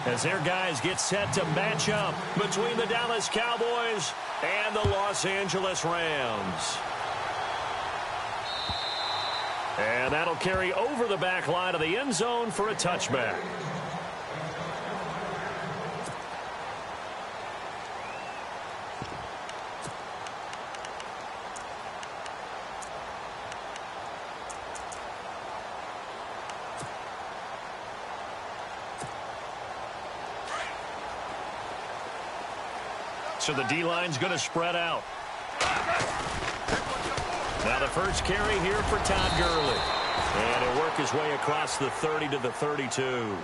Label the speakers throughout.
Speaker 1: as their guys get set to match up between the Dallas Cowboys and the Los Angeles Rams. And that'll carry over the back line of the end zone for a touchback. So the D-line's going to spread out. Now the first carry here for Todd Gurley. And he'll work his way across the 30 to the 32.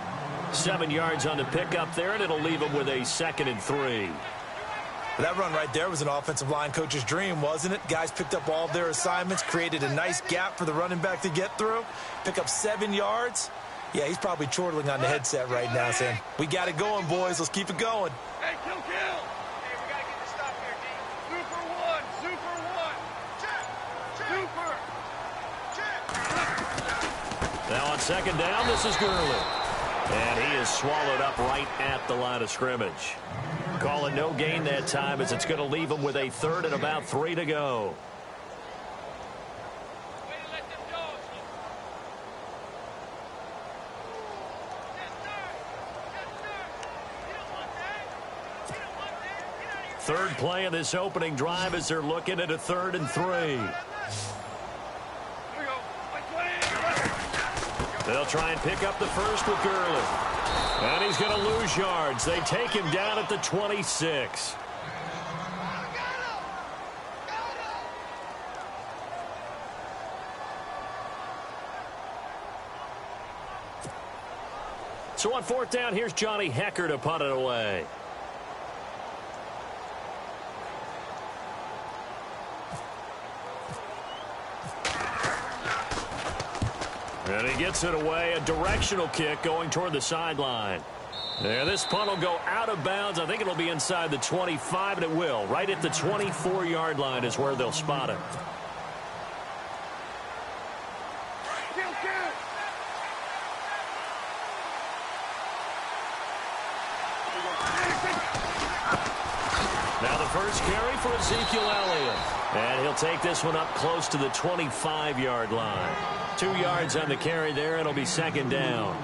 Speaker 1: 7 yards on the pickup there, and it'll leave him with a 2nd and 3.
Speaker 2: That run right there was an offensive line coach's dream, wasn't it? Guys picked up all of their assignments, created a nice gap for the running back to get through, pick up 7 yards. Yeah, he's probably chortling on the headset right now saying, we got it going, boys. Let's keep it going.
Speaker 3: Hey, kill. Hey, we got to get this stop here, D. Super one. Check.
Speaker 1: Now on 2nd down, this is Gurley. And he is swallowed up right at the line of scrimmage. Call it no gain that time as it's going to leave him with a 3rd and about 3 to go.
Speaker 3: Way to let them dogs look.
Speaker 1: Third play of this opening drive as they're looking at a 3rd and 3. They'll try and pick up the first with Gurley. And he's going to lose yards. They take him down at the 26. So on 4th down, here's Johnny Hecker to punt it away. And he gets it away, a directional kick going toward the sideline. Yeah, this punt will go out of bounds. I think it'll be inside the 25, and it will. Right at the 24-yard line is where they'll spot it. Now the first carry for Ezekiel Elliott. And he'll take this one up close to the 25-yard line. 2 yards on the carry there. It'll be 2nd down.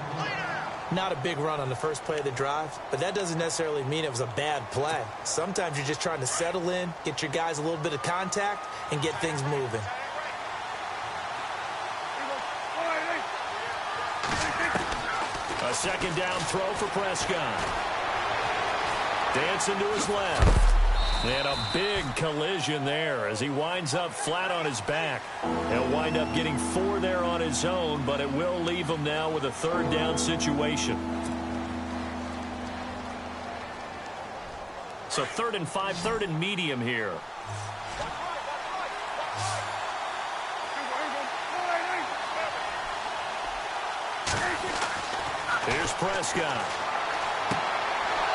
Speaker 2: Not a big run on the first play of the drive, but that doesn't necessarily mean it was a bad play. Sometimes you're just trying to settle in, get your guys a little bit of contact, and get things moving.
Speaker 1: A 2nd down throw for Prescott. Dancing to his left. And a big collision there as he winds up flat on his back. He'll wind up getting 4 there on his own, but it will leave him now with a 3rd down situation. So 3rd and 5, 3rd and medium here. Here's Prescott.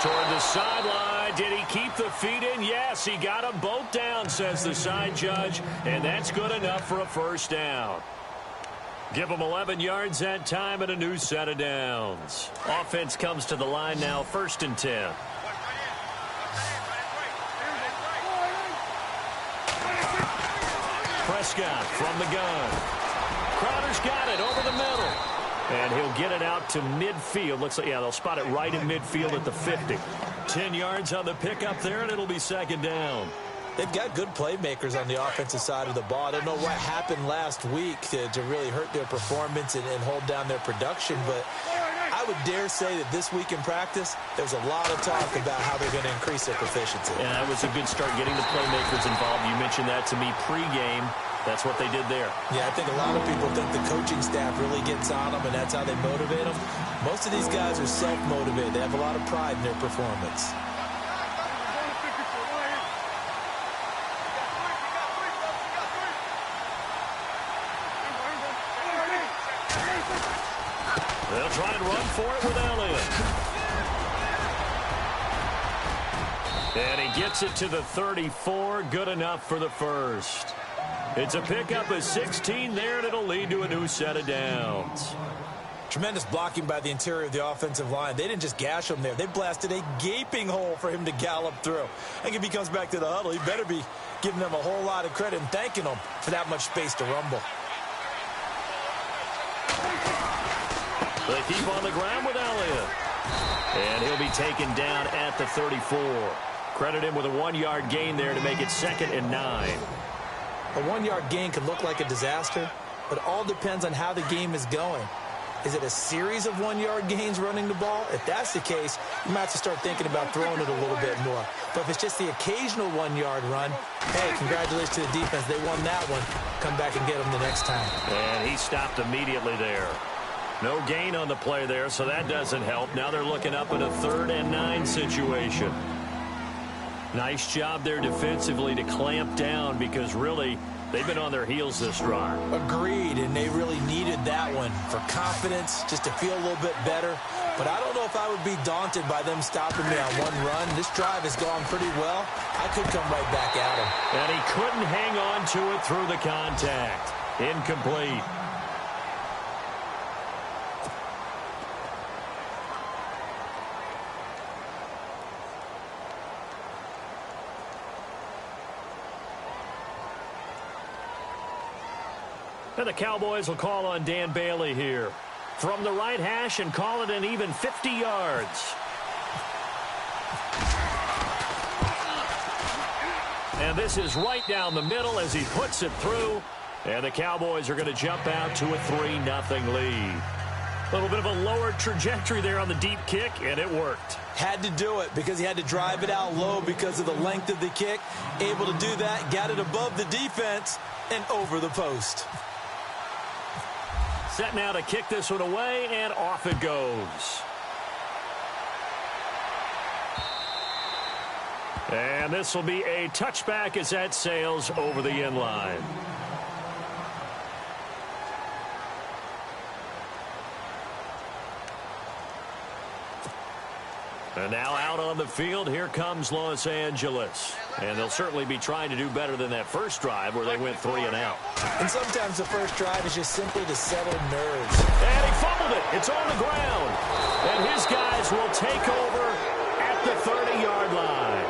Speaker 1: Toward the sideline. Did he keep the feet in? Yes, he got them both down, says the side judge, and that's good enough for a 1st down. Give them 11 yards that time and a new set of downs. Offense comes to the line now, 1st and 10. Prescott from the gun. Crowder's got it over the middle. And he'll get it out to midfield. Looks like, yeah, they'll spot it right in midfield at the 50. 10 yards on the pickup there, and it'll be 2nd down.
Speaker 2: They've got good playmakers on the offensive side of the ball. I don't know what happened last week to really hurt their performance and hold down their production, but I would dare say that this week in practice, there's a lot of talk about how they're going to increase their proficiency.
Speaker 1: Yeah, that was a good start getting the playmakers involved. You mentioned that to me pregame. That's what they did there.
Speaker 2: Yeah, I think a lot of people think the coaching staff really gets on them, and that's how they motivate them. Most of these guys are self-motivated. They have a lot of pride in their performance.
Speaker 1: They'll try and run for it with Elliott. And he gets it to the 34. Good enough for the 1st. It's a pickup of 16 there, and it'll lead to a new set of downs.
Speaker 2: Tremendous blocking by the interior of the offensive line. They didn't just gash him there. They blasted a gaping hole for him to gallop through. I think if he comes back to the huddle, he better be giving them a whole lot of credit and thanking them for that much space to rumble.
Speaker 1: They keep on the ground with Elliott. And he'll be taken down at the 34. Credit him with a 1-yard gain there to make it 2nd and 9.
Speaker 2: A 1-yard gain can look like a disaster, but it all depends on how the game is going. Is it a series of 1-yard gains running the ball? If that's the case, you might have to start thinking about throwing it a little bit more. But if it's just the occasional 1-yard run, hey, congratulations to the defense. They won that one. Come back and get them the next time.
Speaker 1: And he stopped immediately there. No gain on the play there, so that doesn't help. Now they're looking up at a 3rd and 9 situation. Nice job there defensively to clamp down because really they've been on their heels this drive.
Speaker 2: Agreed, and they really needed that one for confidence, just to feel a little bit better. But I don't know if I would be daunted by them stopping me on one run. This drive has gone pretty well. I could come right back at him.
Speaker 1: And he couldn't hang on to it through the contact. Incomplete. And the Cowboys will call on Dan Bailey here from the right hash and call it an even 50 yards. And this is right down the middle as he puts it through. And the Cowboys are going to jump out to a 3-0 lead. A little bit of a lower trajectory there on the deep kick, and it worked.
Speaker 2: Had to do it because he had to drive it out low because of the length of the kick. Able to do that, got it above the defense and over the post.
Speaker 1: Set now to kick this one away, and off it goes. And this will be a touchback as that sails over the end line. And now out on the field, here comes Los Angeles. And they'll certainly be trying to do better than that first drive where they went 3 and out.
Speaker 2: And sometimes the first drive is just simply to settle nerves.
Speaker 1: And he fumbled it. It's on the ground. And his guys will take over at the 30-yard line.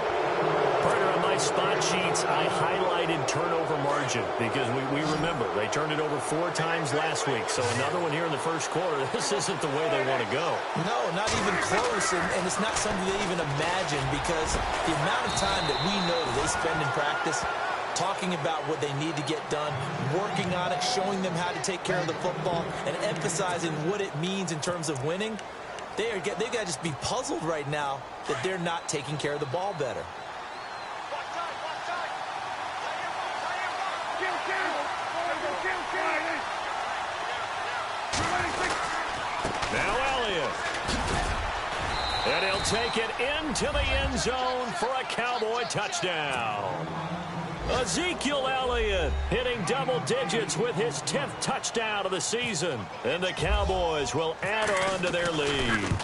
Speaker 1: Partner, on my spot sheets, I highlighted turnover margin because we remember they turned it over 4 times last week. So another one here in the first quarter. This isn't the way they want to go.
Speaker 2: No, not even close. And it's not something they even imagine because the amount of time that we know that they spend in practice talking about what they need to get done, working on it, showing them how to take care of the football, and emphasizing what it means in terms of winning, they've got to just be puzzled right now that they're not taking care of the ball better.
Speaker 1: Now Elliott. And he'll take it into the end zone for a Cowboy touchdown. Ezekiel Elliott hitting double digits with his 10th touchdown of the season. And the Cowboys will add on to their lead.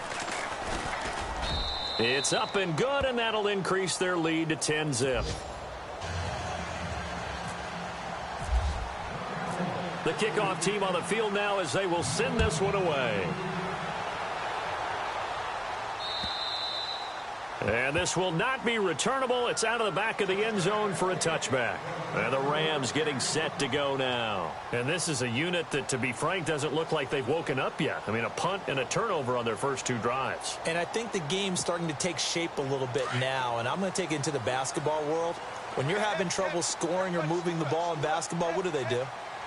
Speaker 1: It's up and good, and that'll increase their lead to 10-zip. The kickoff team on the field now as they will send this one away. And this will not be returnable. It's out of the back of the end zone for a touchback. And the Rams getting set to go now. And this is a unit that, to be frank, doesn't look like they've woken up yet. I mean, a punt and a turnover on their first 2 drives.
Speaker 2: And I think the game's starting to take shape a little bit now. And I'm going to take it into the basketball world. When you're having trouble scoring or moving the ball in basketball, what do?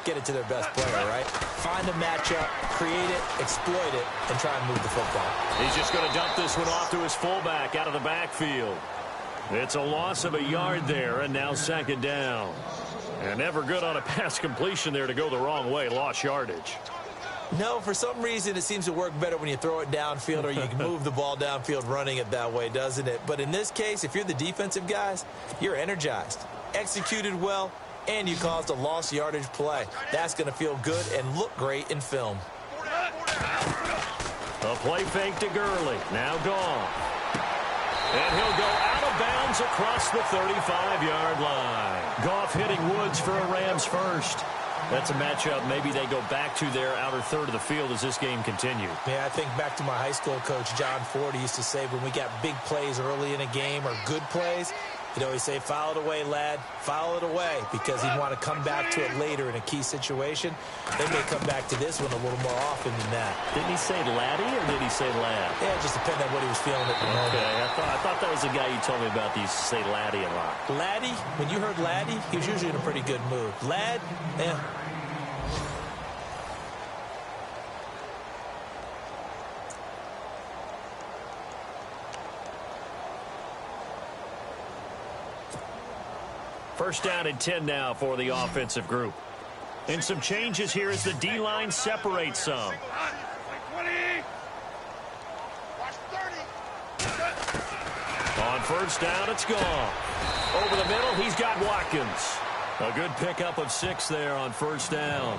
Speaker 2: Get it to their best player, right? Find a matchup, create it, exploit it, and try and move the football.
Speaker 1: He's just going to dump this one off to his fullback out of the backfield. It's a loss of a yard there, and now 2nd down. And never good on a pass completion there to go the wrong way. Lost yardage.
Speaker 2: No, for some reason, it seems to work better when you throw it downfield or you can move the ball downfield running it that way, doesn't it? But in this case, if you're the defensive guys, you're energized, executed well, and you caused a lost yardage play. That's going to feel good and look great in film.
Speaker 1: A play fake to Gurley. Now gone. And he'll go out of bounds across the 35-yard line. Goff hitting Woods for a Rams first. That's a matchup maybe they go back to their outer third of the field as this game continues.
Speaker 2: Yeah, I think back to my high school coach, John Ford. He used to say when we got big plays early in a game or good plays, he'd always say, foul it away, lad, foul it away, because he'd want to come back to it later in a key situation. They may come back to this one a little more often than that.
Speaker 1: Didn't he say laddie or did he say lad?
Speaker 2: Yeah, it just depended on what he was feeling at the moment.
Speaker 1: Okay, I thought that was the guy you told me about. He used to say laddie a lot.
Speaker 2: Laddie, when you heard laddie, he was usually in a pretty good mood. Lad, yeah.
Speaker 1: First down and 10 now for the offensive group. And some changes here as the D-line separates some. On first down, it's gone. Over the middle, he's got Watkins. A good pickup of 6 there on first down.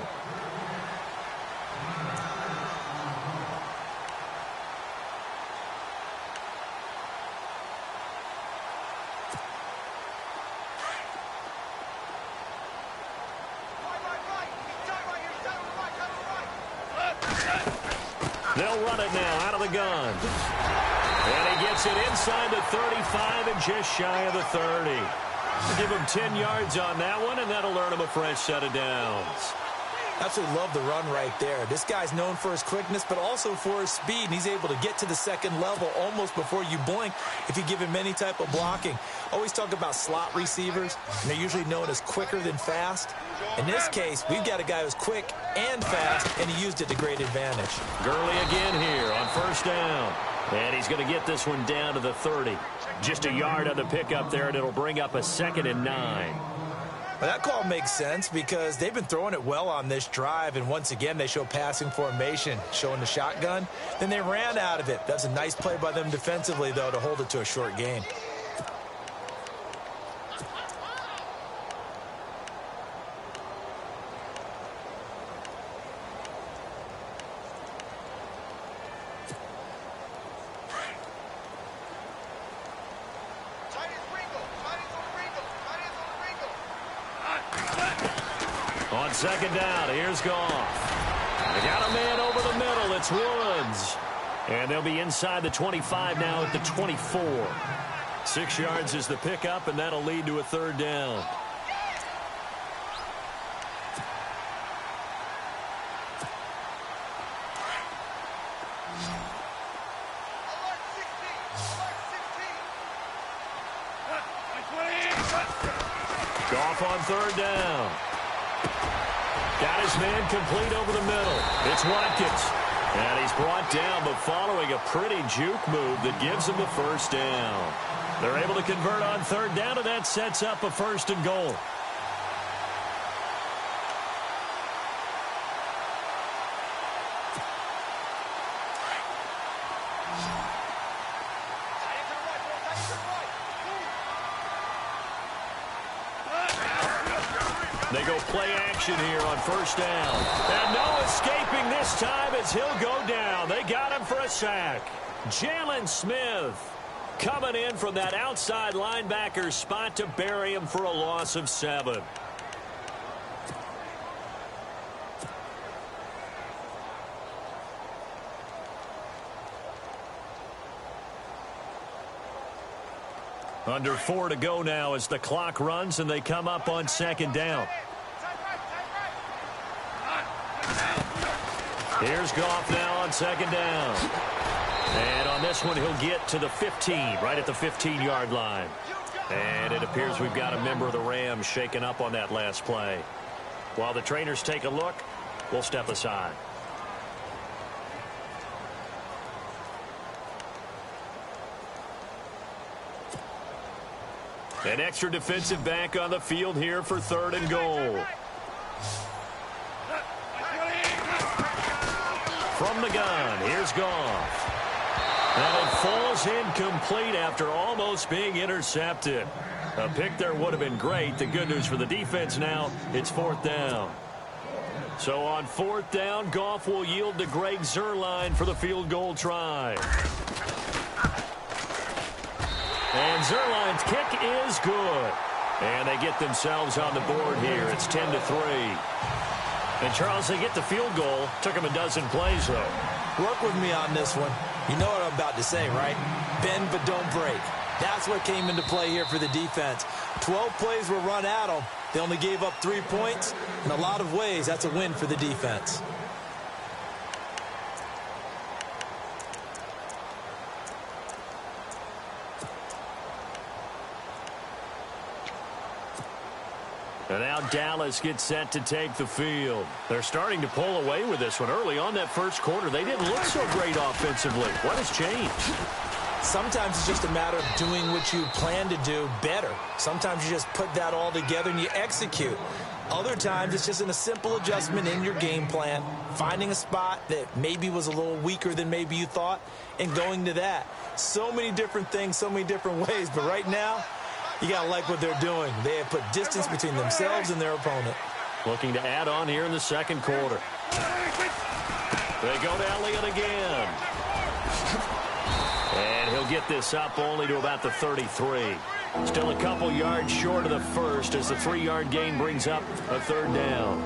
Speaker 1: They'll run it now out of the gun. And he gets it inside the 35 and just shy of the 30. Give him 10 yards on that one, and that'll earn him a fresh set of downs.
Speaker 2: Absolutely love the run right there. This guy's known for his quickness, but also for his speed, and he's able to get to the second level almost before you blink if you give him any type of blocking. Always talk about slot receivers, and they're usually known as quicker than fast. In this case, we've got a guy who's quick and fast, and he used it to great advantage.
Speaker 1: Gurley again here on first down. And he's going to get this one down to the 30. Just a yard on the pickup there, and it'll bring up a 2nd and 9.
Speaker 2: Well, that call makes sense because they've been throwing it well on this drive, and once again, they show passing formation, showing the shotgun. Then they ran out of it. That's a nice play by them defensively, though, to hold it to a short gain.
Speaker 1: On second down, here's Goff. They got a man over the middle. It's Woods. And they'll be inside the 25 now at the 24. 6 yards is the pickup, and that'll lead to a 3rd down. Goff on 3rd down. Got his man complete over the middle. It's Watkins. And he's brought down, but following a pretty juke move that gives him the 1st down. They're able to convert on 3rd down, and that sets up a 1st and goal. They go play action here on 1st down. And no escaping this time as he'll go down. They got him for a sack. Jalen Smith coming in from that outside linebacker spot to bury him for a loss of 7. Under 4 to go now as the clock runs and they come up on 2nd down. Here's Goff now on 2nd down. And on this one, he'll get to the 15, right at the 15-yard line. And it appears we've got a member of the Rams shaken up on that last play. While the trainers take a look, we'll step aside. An extra defensive back on the field here for 3rd and goal. From the gun, here's Goff. And it falls incomplete after almost being intercepted. A pick there would have been great. The good news for the defense now, it's 4th down. So on 4th down, Goff will yield to Greg Zuerlein for the field goal try. And Zuerlein's kick is good. And they get themselves on the board here. It's 10-3. And, Charles, they get the field goal. Took them a dozen plays, though.
Speaker 2: Work with me on this one. You know what I'm about to say, right? Bend but don't break. That's what came into play here for the defense. 12 plays were run at them. They only gave up 3 points. In a lot of ways, that's a win for the defense.
Speaker 1: And now Dallas gets set to take the field. They're starting to pull away with this one. Early on that first quarter, they didn't look so great offensively. What has changed?
Speaker 2: Sometimes it's just a matter of doing what you plan to do better. Sometimes you just put that all together and you execute. Other times it's just a simple adjustment in your game plan, finding a spot that maybe was a little weaker than maybe you thought, and going to that. So many different things, so many different ways, but right now, you got to like what they're doing. They have put distance between themselves and their opponent.
Speaker 1: Looking to add on here in the second quarter. They go to Elliott again. And he'll get this up only to about the 33. Still a couple yards short of the first as the 3-yard gain brings up a third down.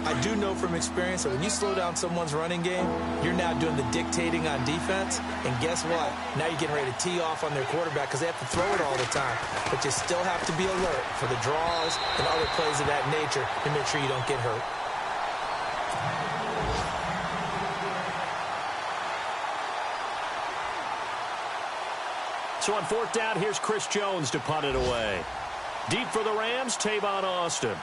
Speaker 2: I do know from experience that when you slow down someone's running game, you're now doing the dictating on defense. And guess what? Now you're getting ready to tee off on their quarterback because they have to throw it all the time. But you still have to be alert for the draws and other plays of that nature to make sure you don't get hurt.
Speaker 1: So on fourth down, here's Chris Jones to punt it away. Deep for the Rams, Tavon Austin.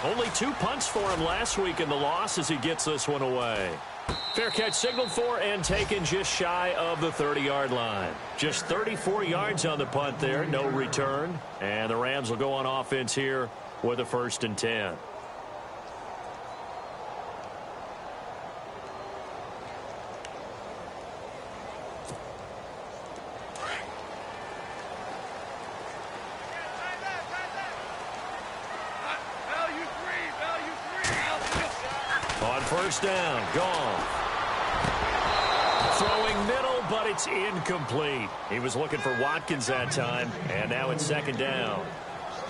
Speaker 1: Only 2 punts for him last week in the loss as he gets this one away. Fair catch signaled for and taken just shy of the 30-yard line. Just 34 yards on the punt there, no return. And the Rams will go on offense here with a 1st and 10. On first down, gone. Throwing middle, but it's incomplete. He was looking for Watkins that time, and now it's 2nd down.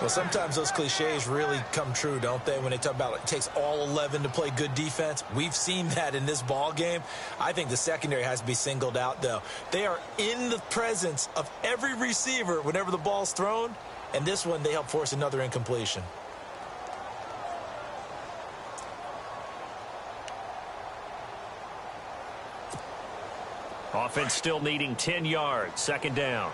Speaker 2: Well, sometimes those cliches really come true, don't they? When they talk about it takes all 11 to play good defense. We've seen that in this ball game. I think the secondary has to be singled out, though. They are in the presence of every receiver whenever the ball's thrown, and this one they help force another incompletion.
Speaker 1: Offense still needing 10 yards. 2nd down.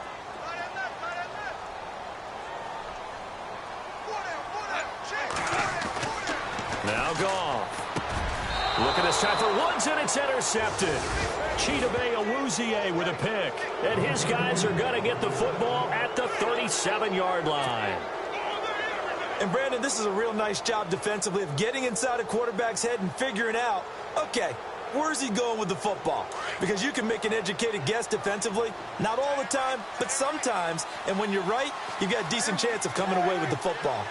Speaker 1: Now Goff. Looking this time for Woods, and it's intercepted. Chidobe Awuzie with a pick. And his guys are going to get the football at the 37-yard line.
Speaker 2: And, Brandon, this is a real nice job defensively of getting inside a quarterback's head and figuring out, okay, where's he going with the football? Because you can make an educated guess defensively. Not all the time, but sometimes. And when you're right, you've got a decent chance of coming away with the football.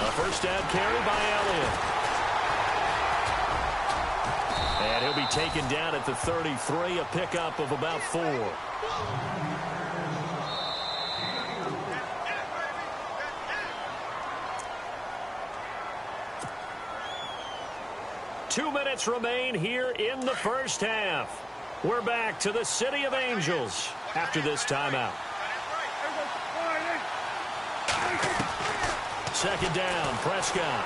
Speaker 1: A first down carry by Elliott. And he'll be taken down at the 33, a pickup of about 4. Two minutes remain here in the first half. We're back to the City of Angels after this timeout. 2nd down, Prescott.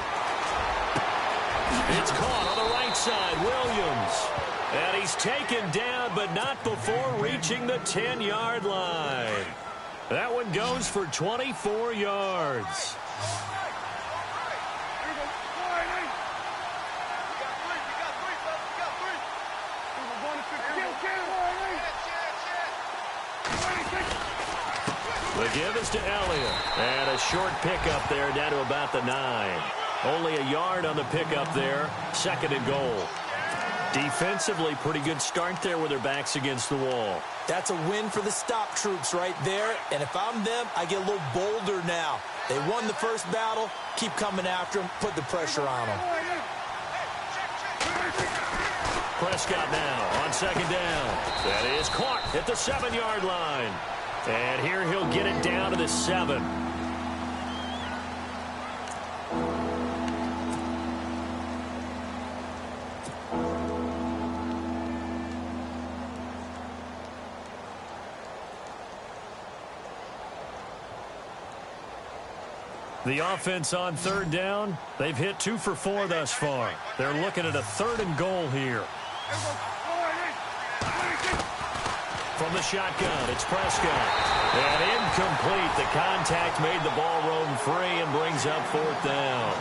Speaker 1: It's caught on the right side, Williams. And he's taken down, but not before reaching the 10-yard line. That one goes for 24 yards. The give is to Elliott. And a short pickup there down to about the 9. Only a yard on the pickup there. 2nd and goal. Defensively, pretty good start there with their backs against the wall.
Speaker 2: That's a win for the stop troops right there. And if I'm them, I get a little bolder now. They won the first battle. Keep coming after them. Put the pressure on them.
Speaker 1: Prescott now on second down. That is caught at the 7-yard line. And here he'll get it down to the 7. The offense on third down, they've hit 2 for 4 thus far. They're looking at a 3rd and goal here. From the shotgun, it's Prescott. And incomplete. The contact made the ball roam free and brings up 4th down.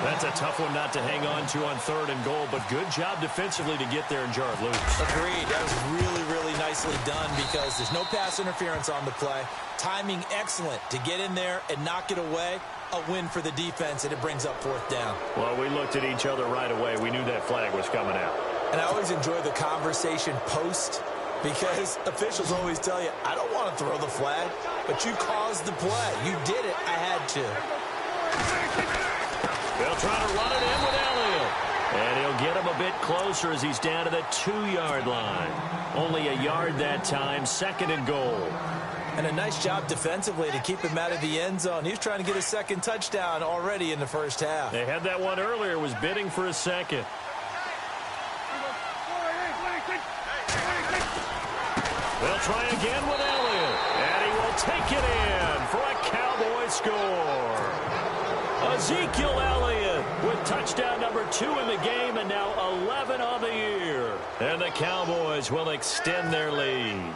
Speaker 1: That's a tough one not to hang on to on 3rd and goal, but good job defensively to get there and jar it loose.
Speaker 2: Agreed. That was really, really nicely done because there's no pass interference on the play. Timing excellent to get in there and knock it away. A win for the defense, and it brings up 4th down.
Speaker 1: Well, we looked at each other right away. We knew that flag was coming out.
Speaker 2: And I always enjoy the conversation post because officials always tell you, I don't want to throw the flag, but you caused the play. You did it. I had to.
Speaker 1: They'll try to run it in with Elliott. And he'll get him a bit closer as he's down to the 2-yard line. Only a yard that time, 2nd and goal.
Speaker 2: And a nice job defensively to keep him out of the end zone. He was trying to get a 2nd touchdown already in the first half.
Speaker 1: They had that one earlier, was bidding for a 2nd. They'll try again with Elliott. And he will take it in for a Cowboy score. Ezekiel Elliott with touchdown number 2 in the game and now 11 on the year. And the Cowboys will extend their lead.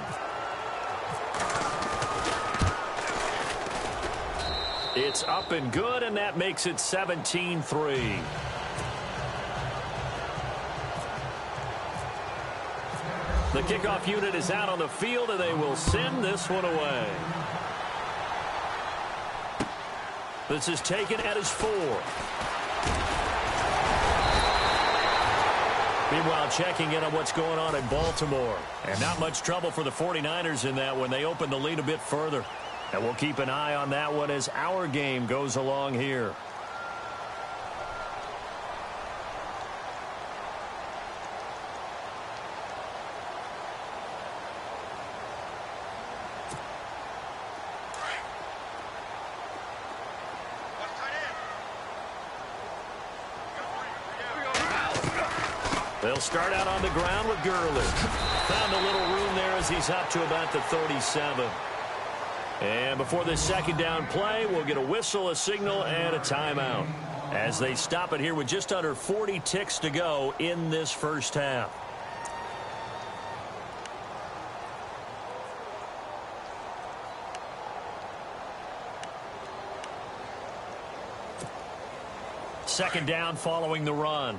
Speaker 1: It's up and good, and that makes it 17-3. The kickoff unit is out on the field, and they will send this one away. This is taken at his 4. Meanwhile, checking in on what's going on in Baltimore. And not much trouble for the 49ers in that when they open the lead a bit further. And we'll keep an eye on that one as our game goes along here. They'll start out on the ground with Gurley. Found a little room there as he's up to about the 37. And before this 2nd down play, we'll get a whistle, a signal, and a timeout as they stop it here with just under 40 ticks to go in this first half. Second down following the run.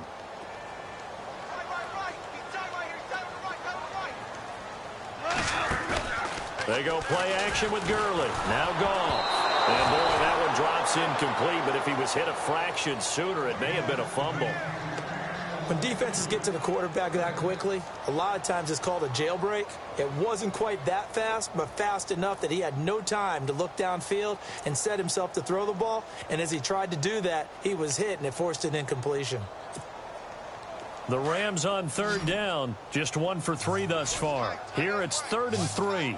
Speaker 1: They go play action with Gurley. Now Goff. And boy, that one drops incomplete, but if he was hit a fraction sooner, it may have been a fumble.
Speaker 2: When defenses get to the quarterback that quickly, a lot of times it's called a jailbreak. It wasn't quite that fast, but fast enough that he had no time to look downfield and set himself to throw the ball. And as he tried to do that, he was hit, and it forced an incompletion.
Speaker 1: The Rams on 3rd down, just 1 for 3 thus far. Here it's 3rd and 3.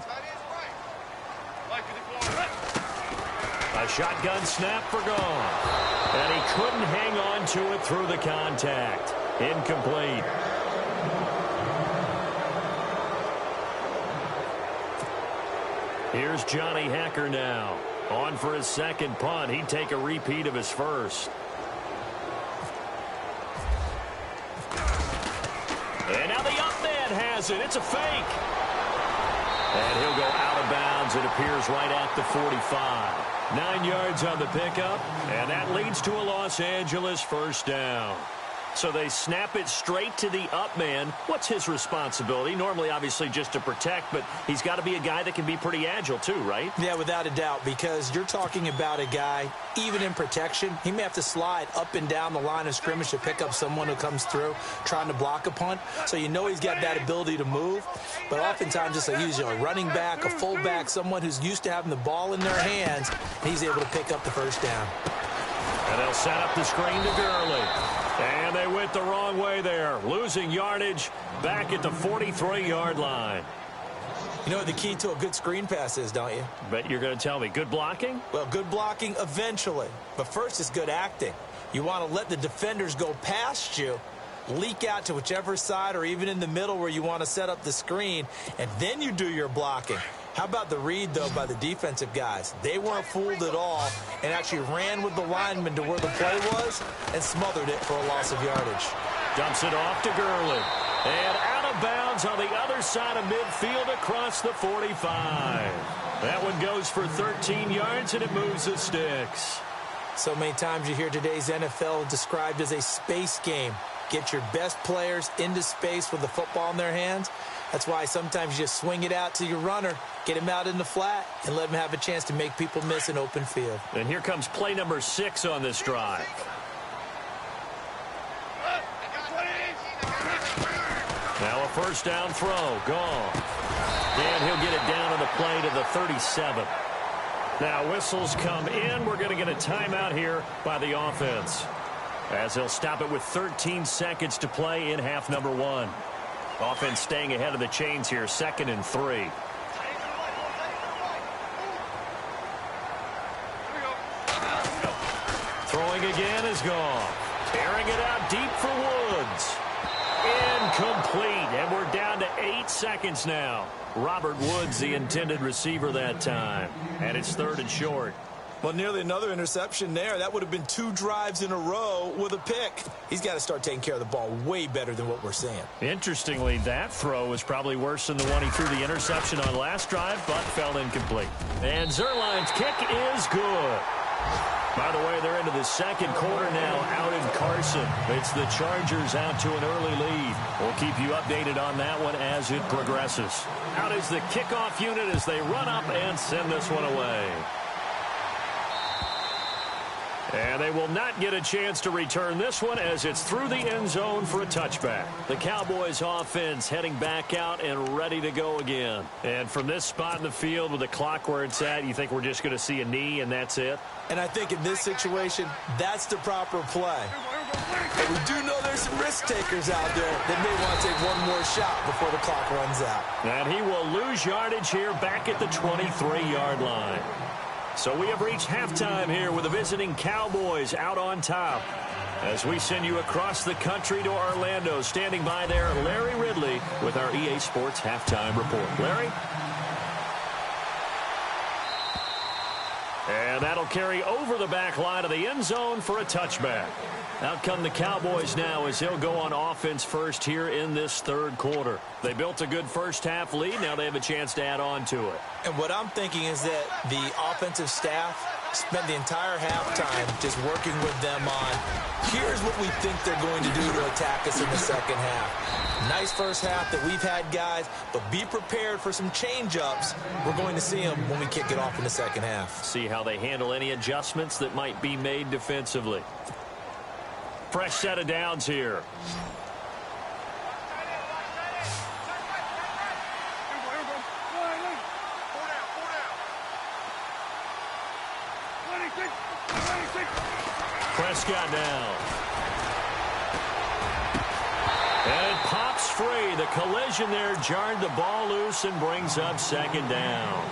Speaker 1: A shotgun snap for Goff. And he couldn't hang on to it through the contact. Incomplete. Here's Johnny Hecker now. On for his 2nd punt. He'd take a repeat of his first. And now the up man has it. It's a fake. And he'll go out of bounds. It appears right at the 45. 9 yards on the pickup, and that leads to a Los Angeles 1st down. So they snap it straight to the up man. What's his responsibility? Normally, obviously, just to protect, but he's got to be a guy that can be pretty agile too, right?
Speaker 2: Yeah, without a doubt, because you're talking about a guy, even in protection, he may have to slide up and down the line of scrimmage to pick up someone who comes through trying to block a punt. So you know he's got that ability to move, but oftentimes it's a running back, a fullback, someone who's used to having the ball in their hands, and he's able to pick up the 1st down.
Speaker 1: And they'll set up the screen to Gurley. And they went the wrong way there, losing yardage back at the 43-yard line.
Speaker 2: You know what the key to a good screen pass is, don't you?
Speaker 1: Bet you're going to tell me. Good blocking?
Speaker 2: Well, good blocking eventually. But first is good acting. You want to let the defenders go past you, leak out to whichever side or even in the middle where you want to set up the screen, and then you do your blocking. How about the read, though, by the defensive guys? They weren't fooled at all and actually ran with the lineman to where the play was and smothered it for a loss of yardage.
Speaker 1: Dumps it off to Gurley. And out of bounds on the other side of midfield across the 45. That one goes for 13 yards, and it moves the sticks.
Speaker 2: So many times you hear today's NFL described as a space game. Get your best players into space with the football in their hands. That's why sometimes you just swing it out to your runner, get him out in the flat, and let him have a chance to make people miss an open field.
Speaker 1: And here comes play number 6 on this drive. Now a first down throw, gone. And he'll get it down on the play to the 37. Now whistles come in. We're going to get a timeout here by the offense, as they'll stop it with 13 seconds to play in half number 1. Offense staying ahead of the chains here, 2nd and 3. Throwing again is gone. Tearing it out deep for Woods. Incomplete, and we're down to 8 seconds now. Robert Woods, the intended receiver that time. And it's 3rd and short.
Speaker 2: Well, nearly another interception there. That would have been 2 drives in a row with a pick. He's got to start taking care of the ball way better than what we're seeing.
Speaker 1: Interestingly, that throw was probably worse than the one he threw the interception on last drive, but fell incomplete. And Zuerlein's kick is good. By the way, they're into the 2nd quarter now out in Carson. It's the Chargers out to an early lead. We'll keep you updated on that one as it progresses. Out is the kickoff unit as they run up and send this one away. And they will not get a chance to return this one as it's through the end zone for a touchback. The Cowboys offense heading back out and ready to go again. And from this spot in the field with the clock where it's at, you think we're just going to see a knee and that's it?
Speaker 2: And I think in this situation, that's the proper play. But we do know there's some risk takers out there that may want to take one more shot before the clock runs out.
Speaker 1: And he will lose yardage here back at the 23-yard line. So we have reached halftime here with the visiting Cowboys out on top. As we send you across the country to Orlando, standing by there, Larry Ridley with our EA Sports Halftime Report. Larry? And that'll carry over the back line of the end zone for a touchback. Out come the Cowboys now as they'll go on offense first here in this 3rd quarter. They built a good first-half lead. Now they have a chance to add on to it.
Speaker 2: And what I'm thinking is that the offensive staff spent the entire halftime just working with them on, here's what we think they're going to do to attack us in the 2nd half. Nice first half that we've had, guys, but be prepared for some change-ups. We're going to see them when we kick it off in the 2nd half.
Speaker 1: See how they handle any adjustments that might be made defensively. Fresh set of downs here. Prescott now. And it pops free. The collision there jarred the ball loose and brings up 2nd down.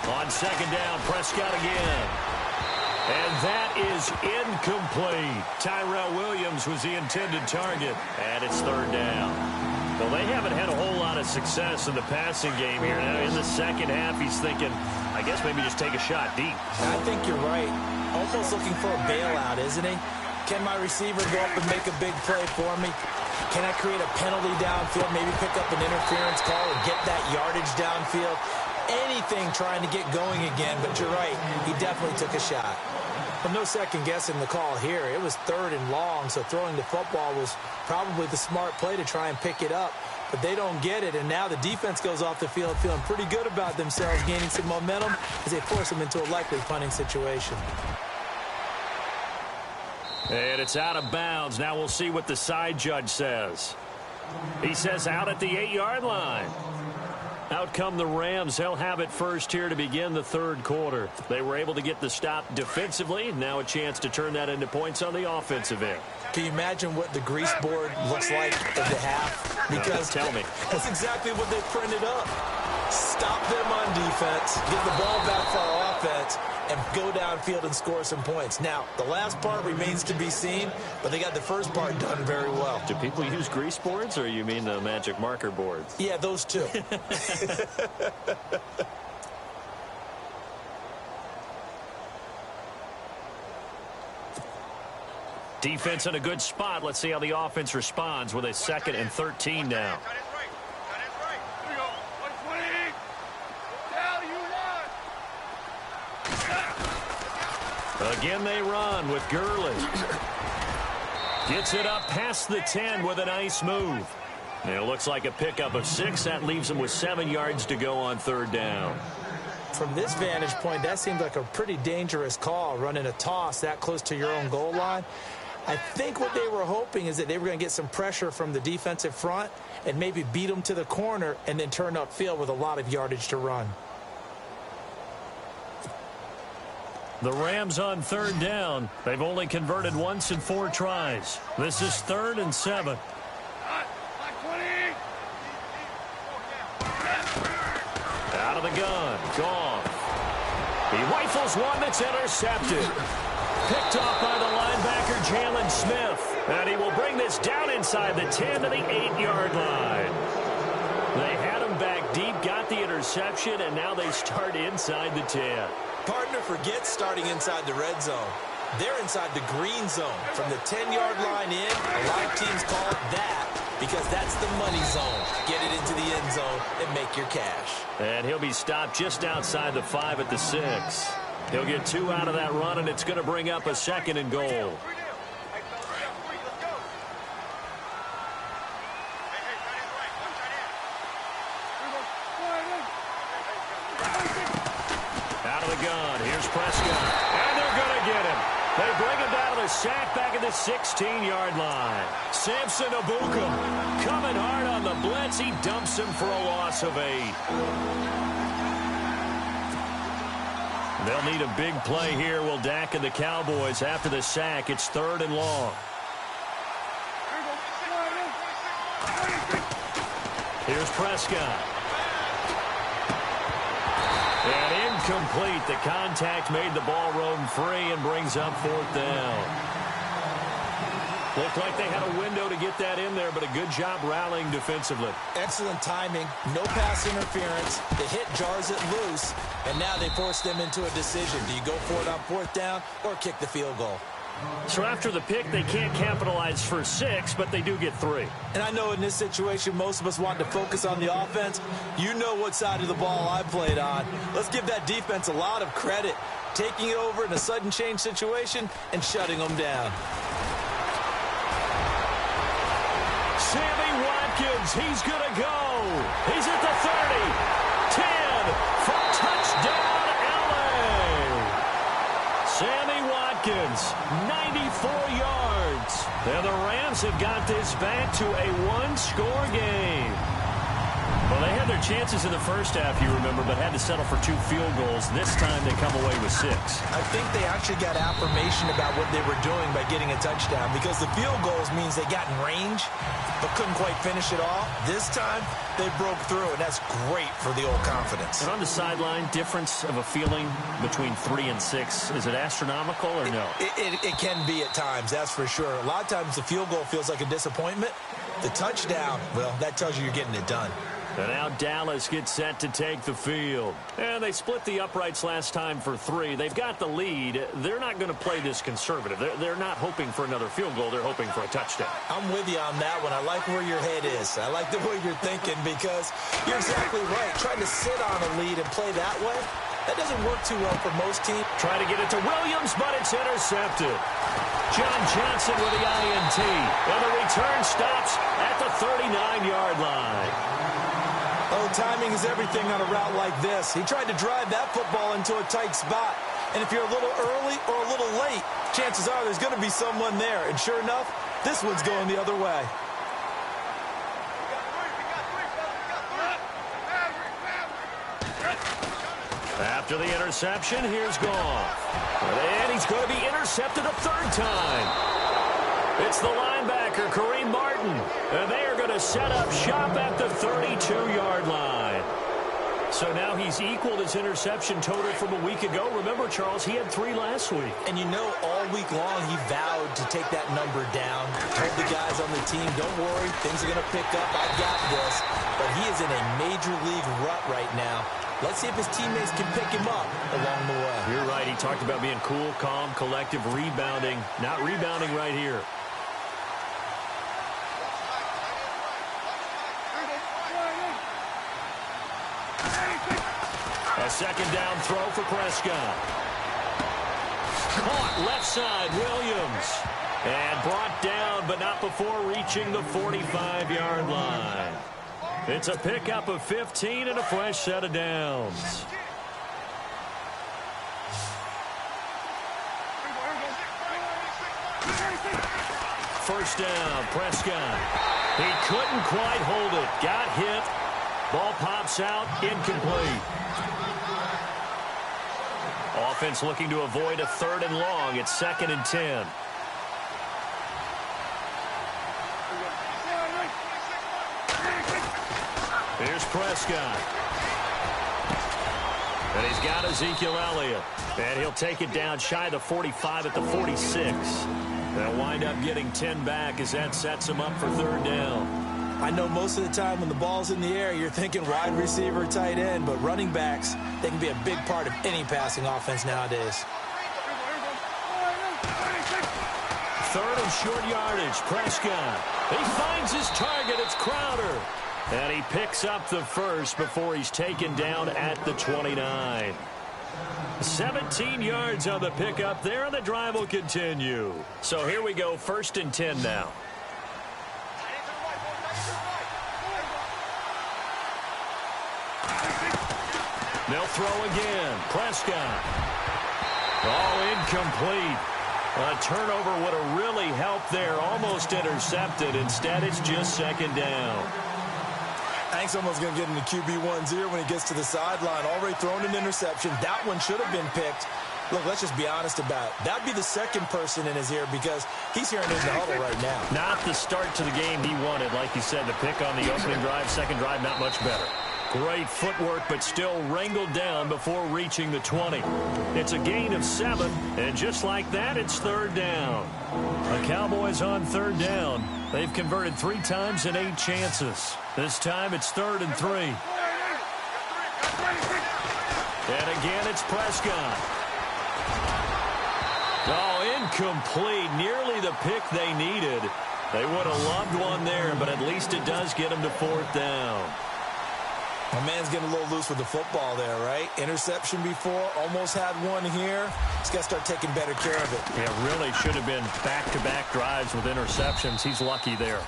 Speaker 1: On 2nd down, Prescott again. And that is incomplete. Tyrell Williams was the intended target. And it's 3rd down. Well, they haven't had a whole lot of success in the passing game here. Now, in the 2nd half, he's thinking, I guess maybe just take a shot deep.
Speaker 2: I think you're right. Almost looking for a bailout, isn't he? Can my receiver go up and make a big play for me? Can I create a penalty downfield, maybe pick up an interference call or get that yardage downfield? Anything trying to get going again, but you're right. He definitely took a shot. But no second guessing the call here. It was 3rd and long, so throwing the football was probably the smart play to try and pick it up. But they don't get it, and now the defense goes off the field feeling pretty good about themselves, gaining some momentum as they force them into a likely punting situation.
Speaker 1: And it's out of bounds. Now we'll see what the side judge says. He says out at the 8-yard line. Out come the Rams. They'll have it first here to begin the third quarter. They were able to get the stop defensively. Now a chance to turn that into points on the offensive end.
Speaker 2: Can you imagine what the grease board looks like in the half? Because
Speaker 1: tell me.
Speaker 2: That's exactly what they printed up. Stop them on defense, get the ball back for our offense, and go downfield and score some points. Now, the last part remains to be seen, but they got the first part done very well.
Speaker 1: Do people use grease boards, or you mean the magic marker boards?
Speaker 2: Yeah, those two.
Speaker 1: Defense in a good spot. Let's see how the offense responds with a 2nd and 13 now. Again they run with Gurley. Gets it up past the 10 with a nice move. And it looks like a pickup of 6. That leaves them with 7 yards to go on 3rd down.
Speaker 2: From this vantage point, that seems like a pretty dangerous call, running a toss that close to your own goal line. I think what they were hoping is that they were going to get some pressure from the defensive front and maybe beat them to the corner and then turn upfield with a lot of yardage to run.
Speaker 1: The Rams on 3rd down. They've only converted once in 4 tries. This is 3rd and 7. Out of the gun. Gone. He rifles one that's intercepted. Picked off by the linebacker, Jalen Smith. And he will bring this down inside the 10 to the 8-yard line. They had him back deep, got the interception, and now they start inside the 10.
Speaker 2: Partner forgets starting inside the red zone. They're inside the green zone. From the 10-yard line in, a lot of teams call it that because that's the money zone. Get it into the end zone and make your cash.
Speaker 1: And he'll be stopped just outside the 5 at the 6. He'll get 2 out of that run, and it's going to bring up a 2nd and goal. Out of the gun. Here's Prescott. And they're going to get him. They bring him down to the sack back at the 16-yard line. Samson Abukum coming hard on the blitz. He dumps him for a loss of 8. They'll need a big play here, will Dak and the Cowboys. After the sack, it's 3rd and long. Here's Prescott. And incomplete. The contact made the ball roam free and brings up 4th down. Looked like they had a window to get that in there, but a good job rallying defensively.
Speaker 2: Excellent timing, no pass interference. The hit jars it loose, and now they force them into a decision. Do you go for it on 4th down or kick the field goal?
Speaker 1: So after the pick, they can't capitalize for 6, but they do get 3.
Speaker 2: And I know in this situation, most of us want to focus on the offense. You know what side of the ball I played on. Let's give that defense a lot of credit, taking it over in a sudden change situation and shutting them down.
Speaker 1: Sammy Watkins, he's going to go. He's at the 30, 10, for touchdown, LA. Sammy Watkins, 94 yards. And the Rams have got this back to a 1-score game. Well, they had their chances in the first half, you remember, but had to settle for 2 field goals. This time they come away with 6.
Speaker 2: I think they actually got affirmation about what they were doing by getting a touchdown, because the field goals means they got in range but couldn't quite finish it off. This time they broke through, and that's great for the old confidence.
Speaker 1: And on the sideline, difference of a feeling between 3 and 6, is it astronomical or no?
Speaker 2: It can be at times, that's for sure. A lot of times the field goal feels like a disappointment. The touchdown, well, that tells you you're getting it done.
Speaker 1: And now Dallas gets set to take the field. And they split the uprights last time for 3. They've got the lead. They're not going to play this conservative. They're not hoping for another field goal. They're hoping for a touchdown.
Speaker 2: I'm with you on that one. I like where your head is. I like the way you're thinking, because you're exactly right. Trying to sit on a lead and play that way, that doesn't work too well for most teams.
Speaker 1: Try to get it to Williams, but it's intercepted. John Johnson with the INT. And the return stops at the 39-yard line.
Speaker 2: Oh, timing is everything on a route like this. He tried to drive that football into a tight spot. And if you're a little early or a little late, chances are there's going to be someone there. And sure enough, this one's going the other way.
Speaker 1: After the interception, here's Goff. And he's going to be intercepted a third time. It's the linebacker, Kareem Martin. And they are going to set up shop at the 32-yard line. So now he's equaled his interception total from a week ago. Remember, Charles, he had 3 last week.
Speaker 2: And you know, all week long he vowed to take that number down. Told the guys on the team, don't worry, things are going to pick up. I got this. But he is in a major league rut right now. Let's see if his teammates can pick him up along the way.
Speaker 1: You're right. He talked about being cool, calm, collective, rebounding. Not rebounding right here. A second down throw for Prescott. Caught left side, Williams. And brought down, but not before reaching the 45-yard line. It's a pickup of 15 and a fresh set of downs. First down, Prescott. He couldn't quite hold it. Got hit. Ball pops out, incomplete. Offense looking to avoid a 3rd and long. It's 2nd and 10. Here's Prescott. And he's got Ezekiel Elliott. And he'll take it down shy of the 45 at the 46. They'll wind up getting 10 back as that sets him up for 3rd down.
Speaker 2: I know most of the time when the ball's in the air, you're thinking wide receiver, tight end, but running backs, they can be a big part of any passing offense nowadays.
Speaker 1: 3rd and short yardage, Prescott. He finds his target, it's Crowder. And he picks up the first before he's taken down at the 29. 17 yards on the pickup there, and the drive will continue. So here we go, 1st and 10 now. They'll throw again. Prescott. Oh, incomplete. A turnover would have really helped there. Almost intercepted. Instead, it's just 2nd down.
Speaker 2: I think someone's going to get in the QB1's ear when he gets to the sideline. Already thrown an interception. That one should have been picked. Look, let's just be honest about it. That'd be the second person in his ear because he's hearing it in the huddle right now.
Speaker 1: Not the start to the game he wanted. Like you said, the pick on the opening drive, second drive, not much better. Great footwork, but still wrangled down before reaching the 20. It's a gain of 7, and just like that, it's 3rd down. The Cowboys on 3rd down. They've converted 3 times in 8 chances. This time it's 3rd and 3. And again, it's Prescott. Oh, incomplete. Nearly the pick they needed. They would have loved one there, but at least it does get them to 4th down.
Speaker 2: My man's getting a little loose with the football there, right? Interception before, almost had one here. He's got to start taking better care of it.
Speaker 1: Yeah, really should have been back-to-back drives with interceptions. He's lucky there.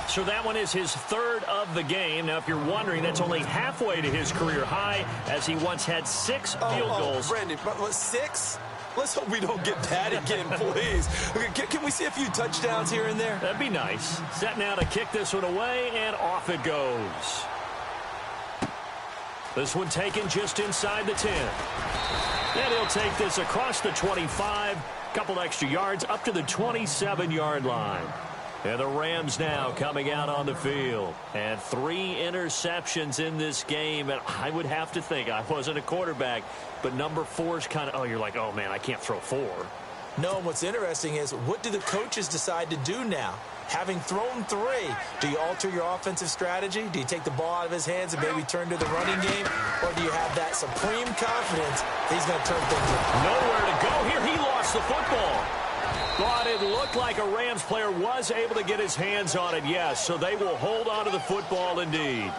Speaker 1: So that one is his 3rd of the game. Now, if you're wondering, that's only halfway to his career high, as he once had 6 field goals.
Speaker 2: Brandon, 6? Let's hope we don't get that again, please. Can we see a few touchdowns here and there?
Speaker 1: That'd be nice. Set now to kick this one away, and off it goes. This one taken just inside the 10. And he'll take this across the 25, couple extra yards up to the 27-yard line. And the Rams now coming out on the field. And 3 interceptions in this game. And I would have to think, I wasn't a quarterback, but number 4 is kind of, you're like, oh, man, I can't throw 4.
Speaker 2: No, and what's interesting is, what do the coaches decide to do now? Having thrown 3, do you alter your offensive strategy? Do you take the ball out of his hands and maybe turn to the running game? Or do you have that supreme confidence that he's going to turn things around?
Speaker 1: Nowhere to go here. He lost the football. But it looked like a Rams player was able to get his hands on it, yes. So they will hold on to the football indeed.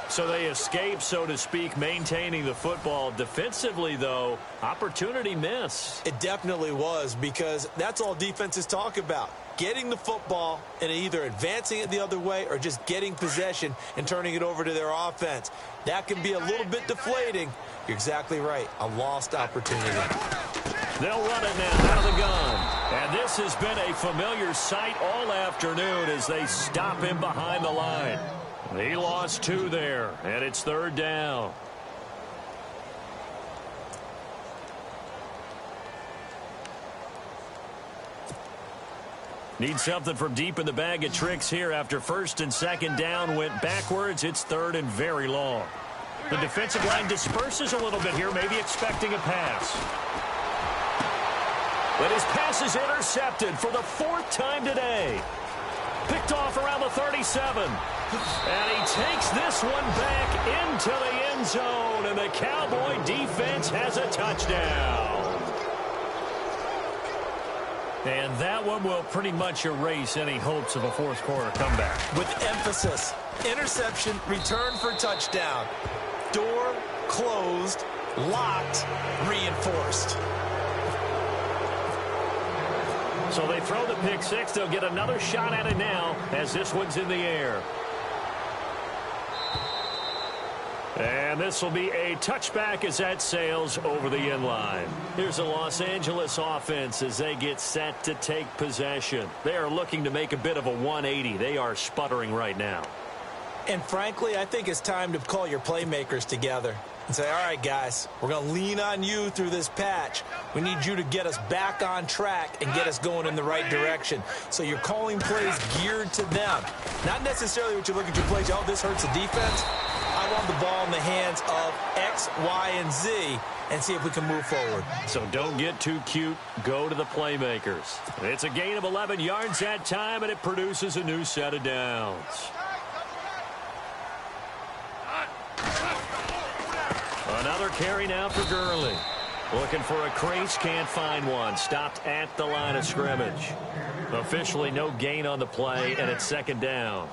Speaker 1: So they escape, so to speak, maintaining the football. Defensively, though, opportunity miss.
Speaker 2: It definitely was, because that's all defenses talk about. Getting the football and either advancing it the other way or just getting possession and turning it over to their offense. That can be a little bit deflating. You're exactly right. A lost opportunity.
Speaker 1: They'll run it now out of the gun. And this has been a familiar sight all afternoon as they stop him behind the line. He lost 2 there, and it's 3rd down. Need something from deep in the bag of tricks here after 1st and 2nd down went backwards. It's 3rd and very long. The defensive line disperses a little bit here, maybe expecting a pass. But his pass is intercepted for the 4th time today. Picked off around the 37. And he takes this one back into the end zone, and the Cowboy defense has a touchdown. And that one will pretty much erase any hopes of a 4th quarter comeback.
Speaker 2: With emphasis, interception, return for touchdown. Door closed, locked, reinforced.
Speaker 1: So they throw the pick 6. They'll get another shot at it now as this one's in the air. And this will be a touchback as that sails over the end line. Here's the Los Angeles offense as they get set to take possession. They are looking to make a bit of a 180. They are sputtering right now.
Speaker 2: And frankly, I think it's time to call your playmakers together and say, all right, guys, we're going to lean on you through this patch. We need you to get us back on track and get us going in the right direction. So you're calling plays geared to them. Not necessarily what you look at your plays, oh, this hurts the defense. I want the ball in the hands of X, Y, and Z and see if we can move forward.
Speaker 1: So don't get too cute. Go to the playmakers. It's a gain of 11 yards that time, and it produces a new set of downs. Another carry now for Gurley. Looking for a crease, can't find one. Stopped at the line of scrimmage. Officially no gain on the play, and it's 2nd down.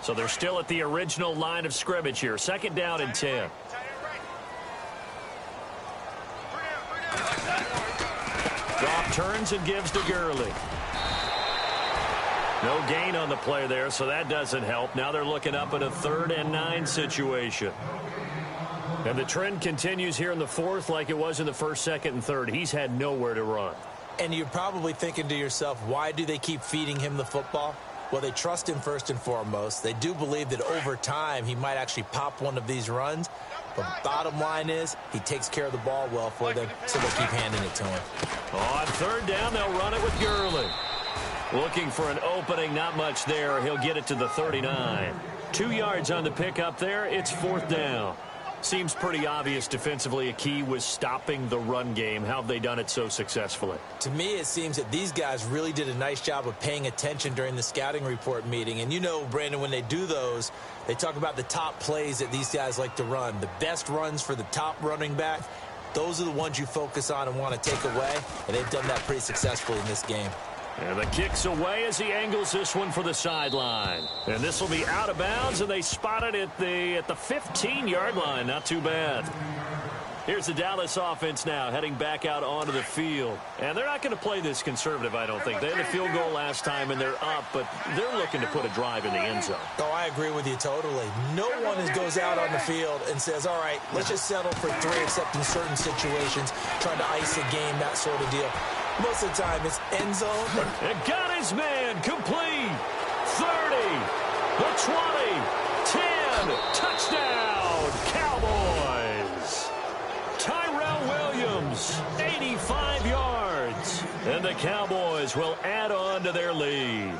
Speaker 1: So they're still at the original line of scrimmage here. 2nd down and 10. Goff turns and gives to Gurley. No gain on the play there, so that doesn't help. Now they're looking up at a 3rd and 9 situation. And the trend continues here in the 4th like it was in the 1st, 2nd, and 3rd. He's had nowhere to run.
Speaker 2: And you're probably thinking to yourself, why do they keep feeding him the football? Well, they trust him first and foremost. They do believe that over time he might actually pop one of these runs. But bottom line is he takes care of the ball well for them, so they'll keep handing it to him.
Speaker 1: On 3rd down, they'll run it with Gurley. Looking for an opening, not much there. He'll get it to the 39. 2 yards on the pickup there. It's 4th down. Seems pretty obvious defensively a key was stopping the run game. How have they done it so successfully?
Speaker 2: To me, it seems that these guys really did a nice job of paying attention during the scouting report meeting. And you know, Brandon, when they do those, they talk about the top plays that these guys like to run. The best runs for the top running back, those are the ones you focus on and want to take away. And they've done that pretty successfully in this game.
Speaker 1: And the kick's away as he angles this one for the sideline. And this will be out of bounds, and they spot it at the 15-yard line. Not too bad. Here's the Dallas offense now heading back out onto the field. And they're not going to play this conservative, I don't think. They had a field goal last time, and they're up, but they're looking to put a drive in the end zone.
Speaker 2: Oh, I agree with you totally. No one goes out on the field and says, all right, let's just settle for 3, except in certain situations, trying to ice a game, that sort of deal. Most of the time, it's end zone.
Speaker 1: And got his man complete. 30, the 20, 10, touchdown, Cowboys. Tyrell Williams, 85 yards. And the Cowboys will add on to their lead.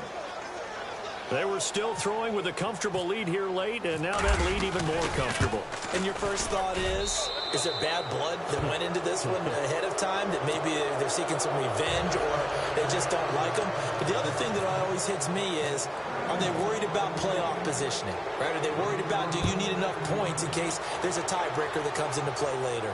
Speaker 1: They were still throwing with a comfortable lead here late, and now that lead even more comfortable.
Speaker 2: And your first thought is there bad blood that went into this one ahead of time, that maybe they're seeking some revenge or they just don't like them? But the other thing that always hits me is, are they worried about playoff positioning? Right? Are they worried about, do you need enough points in case there's a tiebreaker that comes into play later?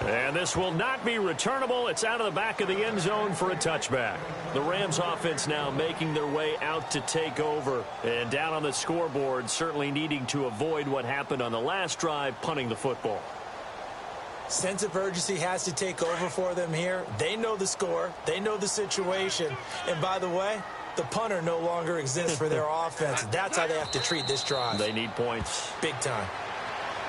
Speaker 1: And this will not be returnable. It's out of the back of the end zone for a touchback. The Rams offense now making their way out to take over. And down on the scoreboard, certainly needing to avoid what happened on the last drive, punting the football.
Speaker 2: Sense of urgency has to take over for them here. They know the score. They know the situation. And by the way, the punter no longer exists for their offense. That's how they have to treat this drive.
Speaker 1: They need points.
Speaker 2: Big time.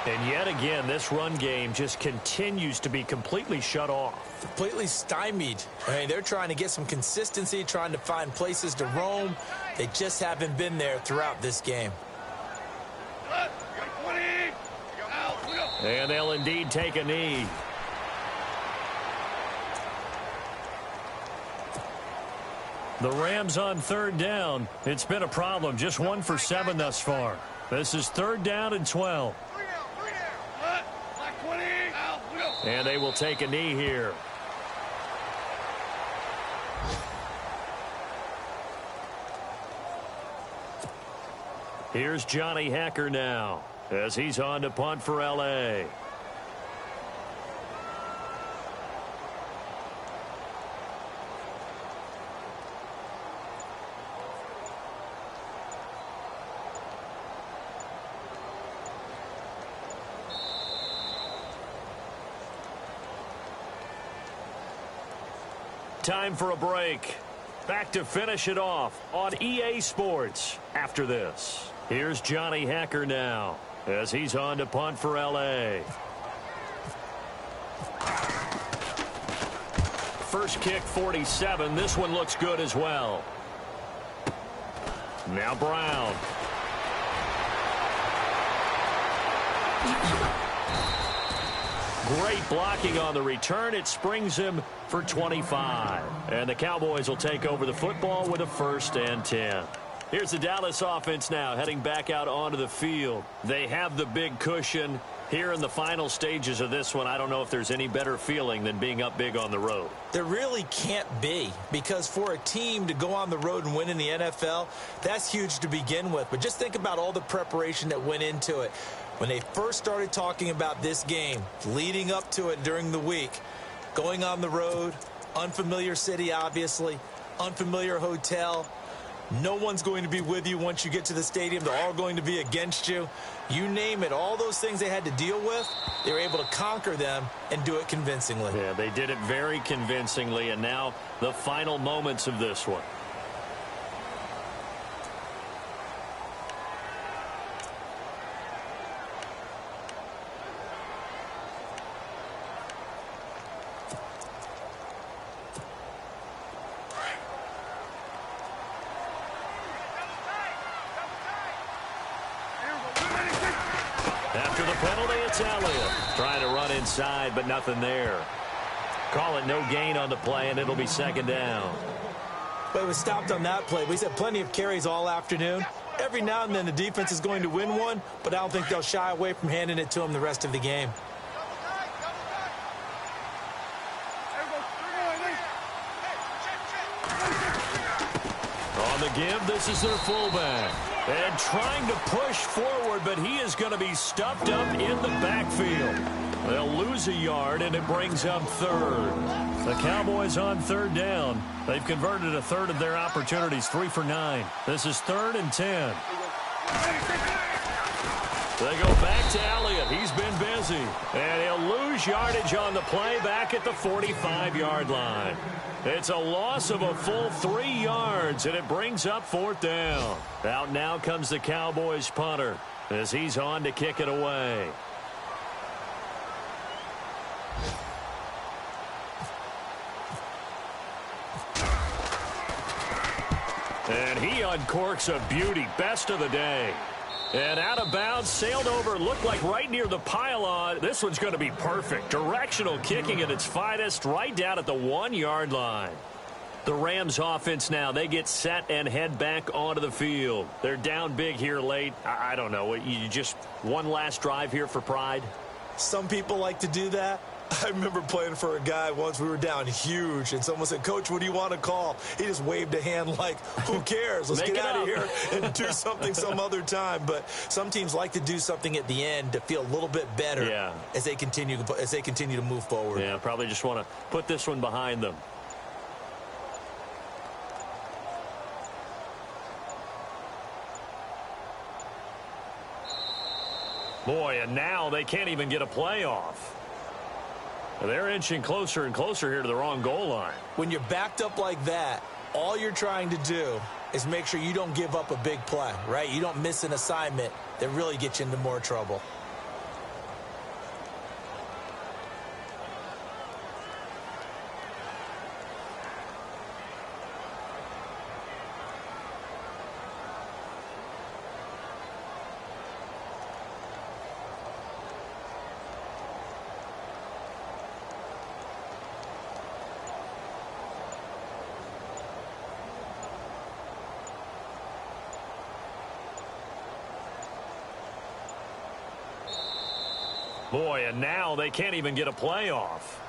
Speaker 1: And yet again, this run game just continues to be completely shut off.
Speaker 2: Completely stymied. I mean, they're trying to get some consistency, trying to find places to roam. They just haven't been there throughout this game.
Speaker 1: And they'll indeed take a knee. The Rams on third down. It's been a problem. Just 1 for 7 thus far. This is 3rd down and 12. And they will take a knee here. Here's Johnny Hacker now as he's on to punt for L.A. Time for a break. Back to finish it off on EA Sports after this. Here's Johnny Hacker now as he's on to punt for L.A. First kick 47. This one looks good as well. Now Brown. Great blocking on the return. It springs him for 25. And the Cowboys will take over the football with a 1st and 10. Here's the Dallas offense now heading back out onto the field. They have the big cushion. Here in the final stages of this one, I don't know if there's any better feeling than being up big on the road.
Speaker 2: There really can't be, because for a team to go on the road and win in the NFL, that's huge to begin with. But just think about all the preparation that went into it. When they first started talking about this game, leading up to it during the week, going on the road, unfamiliar city, obviously, unfamiliar hotel. No one's going to be with you once you get to the stadium. They're all going to be against you. You name it, all those things they had to deal with, they were able to conquer them and do it convincingly.
Speaker 1: Yeah, they did it very convincingly, and now the final moments of this one. After the penalty, it's Elliott. Trying to run inside, but nothing there. Call it no gain on the play, and it'll be 2nd down.
Speaker 2: But it was stopped on that play. We said plenty of carries all afternoon. Every now and then the defense is going to win one, but I don't think they'll shy away from handing it to them the rest of the game.
Speaker 1: On the give, this is their fullback. And trying to push forward, but he is going to be stuffed up in the backfield. They'll lose a yard, and it brings up 3rd. The Cowboys on 3rd down. They've converted a 1/3 of their opportunities, 3 for 9. This is 3rd and 10. They go back to Elliott. He's been busy. And he'll lose yardage on the play back at the 45-yard line. It's a loss of a full 3 yards, and it brings up 4th down. Out now comes the Cowboys punter as he's on to kick it away. And he uncorks a beauty, best of the day. And out of bounds, sailed over, looked like right near the pylon. This one's going to be perfect. Directional kicking at its finest, right down at the 1-yard line. The Rams offense now, they get set and head back onto the field. They're down big here late. I don't know, you just one last drive here for pride?
Speaker 2: Some people like to do that. I remember playing for a guy once. We were down huge, and someone said, "Coach, what do you want to call?" He just waved a hand like, who cares? Let's get out of here and do something some other time. But some teams like to do something at the end to feel a little bit better as they continue to move forward.
Speaker 1: Yeah, probably just want to put this one behind them. Boy, and now they can't even get a play off. They're inching closer and closer here to the wrong goal line.
Speaker 2: When you're backed up like that, all you're trying to do is make sure you don't give up a big play, right? You don't miss an assignment that really gets you into more trouble.
Speaker 1: Boy, and now they can't even get a play off.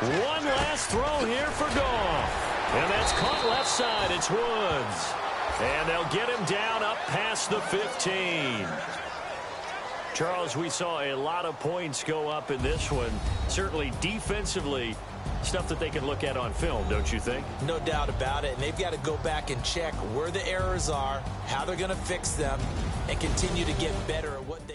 Speaker 1: One last throw here for Goff. And that's caught left side. It's Woods. And they'll get him down up past the 15. Charles, we saw a lot of points go up in this one. Certainly defensively, stuff that they can look at on film, don't you think?
Speaker 2: No doubt about it. And they've got to go back and check where the errors are, how they're going to fix them, and continue to get better at what